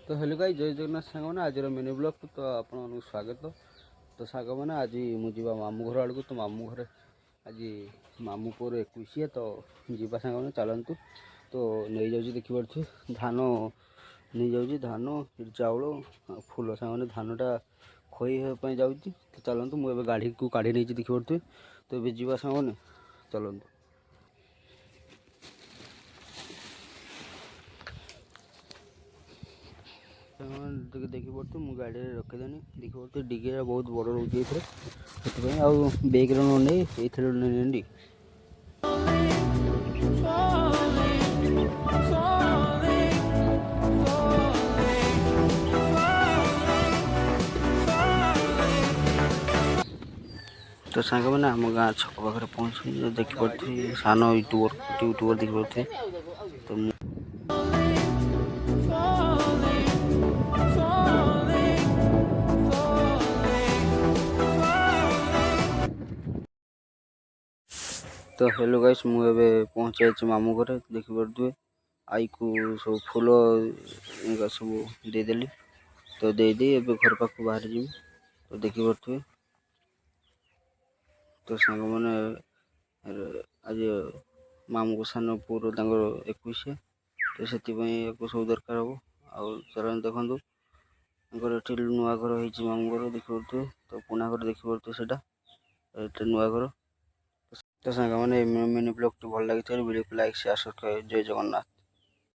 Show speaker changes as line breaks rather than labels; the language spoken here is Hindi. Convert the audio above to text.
तो हेलो गाइस, जय जगन्नाथ सांग मैंने आज मिनी ब्लॉग तो आपको स्वागत। तो सांग मैंने आज मुझे मामू घर आड़ को तो मामू घर आज मामू पुर 21 तो जीवा सांग मैंने चलतु तो नहीं जाऊँ देखिपे धान नहीं जाऊँ धान चाउल फूल सांग मैंने धानटा खोई जाऊँ तो चलतु मुझे गाड़ी को काढ़ी नहीं देखिपे तो ये जीवा सांग मैंने चलतु। देखिपे मु गाड़ी रखीदेनी देखिपे डिगे बहुत बड़ रोचे से आउ बेग नहीं ये तो सांग मैंने आम गाँ छक पाखे पहुँच देखिपे सान यूट्यूबर देखिपे तो तो हेलो गाइस मुझे पहुँच मामू घर देखिपे आई को सब फूल सब देदेली तो देदी एवं घर पाक बाहर जी तो देखिपे तो सांग मैंने आज मामू को सान पुर 21 तो से सब दरकार हम आउ चल देखु ये नुआ घर हो मामू घर देखिपे तो पुणा घर देखिपे से नुआ घर तो सांग मैंने मिनी ब्लॉग भल लगी वीडियो को लाइक शेयर सब्सक्राइब। जय जगन्नाथ।